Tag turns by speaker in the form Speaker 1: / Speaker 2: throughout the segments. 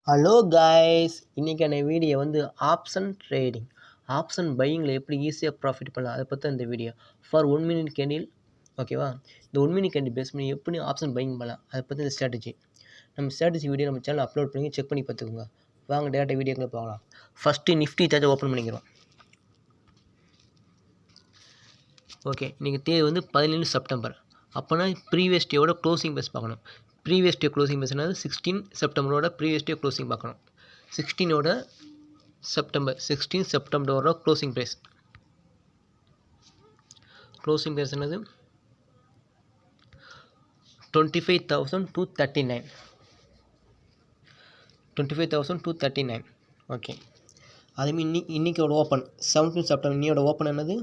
Speaker 1: Hello guys, இன்றைக்கான video வந்து option trading. Option பையிங்கில் எப்படி ஈஸியாக ப்ராஃபிட் பண்ணலாம் அதை பற்றி இந்த வீடியோ. ஃபார் 1 மினிட் கேண்டில், ஓகேவா? இந்த 1 மினிட் கேண்டில் பேஸ் பண்ணி எப்படி ஆப்ஷன் பையிங் பண்ணலாம் அதை பற்றி இந்த ஸ்ட்ராட்டஜி. நம்ம ஸ்ட்ராட்டஜி வீடியோ நம்ம சேனல் அப்லோட் பண்ணி செக் பண்ணி பார்த்துக்கோங்க. வாங்க டேரெக்டாக வீடியோக்குள்ளே போகலாம். ஃபஸ்ட்டு நிஃப்டி சார்ஜை ஓப்பன் பண்ணிக்கிறோம். ஓகே, இன்றைக்கி தேதி வந்து 17 செப்டம்பர். அப்போனா ப்ரீவியஸ் டேவோட க்ளோசிங் பேஸ் பார்க்கணும். ப்ரீவியஸ் டே க்ளோசிங் பேஸ்னால 16 செப்டம்பரோட ப்ரீவியஸ் டே க்ளோசிங் பார்க்கணும். 16 செப்டம்பரோட க்ளோசிங் ப்ரைஸ். க்ளோசிங் ப்ரைஸ் என்னது? 25,239. 25,239. ஓகே, அதுமாரி இன்னைக்கோட ஓப்பன் 17 செப்டம்பர். இன்னையோட ஓப்பன் என்னது?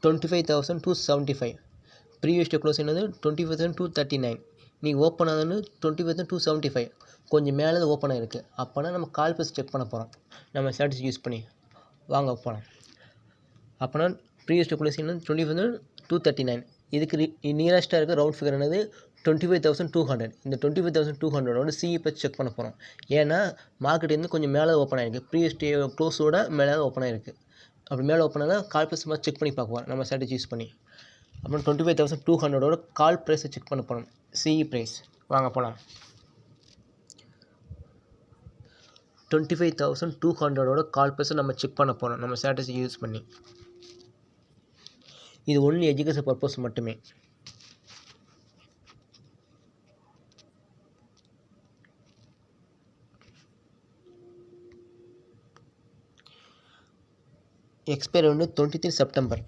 Speaker 1: 25,275. ப்ரீவியஸ் டே க்ளோஸ் என்னது? 25,239. இன்றைக்கி ஓப்பன் ஆகுதுன்னு 25,275. கொஞ்சம் மேலே ஓப்பன் ஆகிருக்கு. அப்போனா நம்ம கால் பேஸ் செக் பண்ண போகிறோம் நம்ம ஸ்ட்ராட்டஜி யூஸ் பண்ணி. வாங்க போகலாம். அப்போனா ப்ரீவியஸ் டே க்ளோஸ் என்னது? 25,239. இதுக்கு நியரஸ்ட்டாக இருக்க ரவுண்ட் ஃபிகர் என்னது? 25,200. இந்த 25,200ஓட சிஇ பேஸ் செக் பண்ண போகிறோம். ஏன்னா மார்க்கெட் வந்து கொஞ்சம் மேலே ஓப்பன் ஆகிருக்கு. ப்ரீவியஸ் டே க்ளோஸோட மேலே ஓப்பன் ஆகிருக்கு. அப்படி மேலே ஓப்பன் ஆனால் கால் ப்ரைஸ் மாதிரி செக் பண்ணி பார்க்குவோம் நம்ம ஸ்ட்ராட்டஜி யூஸ் பண்ணி. அப்புறம் 25,200ஓட கால் ப்ரைஸை செக் பண்ண போகிறோம், சிஇ ப்ரைஸ். வாங்க போகலாம். 25,200ஓட கால் ப்ரைஸை நம்ம செக் பண்ண போகிறோம் நம்ம ஸ்ட்ராட்டஜி யூஸ் பண்ணி. இது ஒன்லி எஜுகேஷன் பர்பஸ் மட்டுமே. எக்ஸ்பைரி வந்து 23 செப்டம்பர்.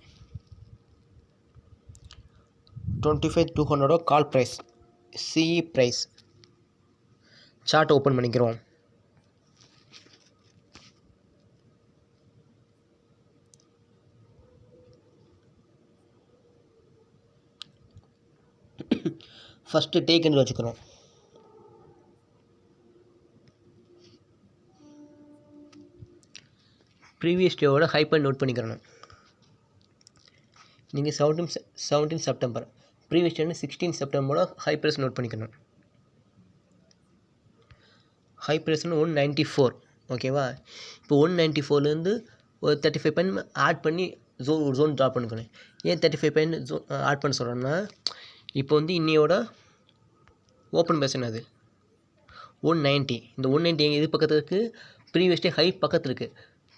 Speaker 1: 25,200ஓட call price, CE price. Chart open பண்ணிக்கிறோம். ஃபஸ்ட்டு டேக் என்று வச்சுக்கிறோம். ப்ரீவியஸ் டேவோட ஹை பாயிண்ட் நோட் பண்ணிக்கிறணும். நீங்கள் 17 செப்டம்பர். ப்ரீவியஸ் டே 16 செப்டம்பரோட ஹை ப்ரைஸ் நோட் பண்ணிக்கணும். ஹை ப்ரைஸ்னு 194. ஓகேவா? இப்போ 194லேருந்து ஒரு 35 பாயிண்ட் ஆட் பண்ணி ஜோன் ட்ரா பண்ணிக்கணும். ஏன் 35 பாயிண்ட் ஆட் பண்ண சொல்கிறோன்னா, இப்போ வந்து இன்னையோட ஓப்பன் ப்ரைஸ் என்னது? 190. இந்த 190 இது பக்கத்தில் இருக்குது. ப்ரீவியஸ் டே ஹை பக்கத்தில் இருக்குது.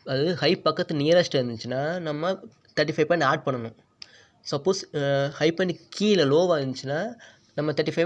Speaker 1: அதாவது ஹை பக்கத்து நியரஸ்ட் இருந்துச்சுன்னா நம்ம 35 பாயிண்ட் ஆட் பண்ணணும். சப்போஸ் ஹை பாயிண்ட் கீழே லோவாக இருந்துச்சுன்னா நம்ம 35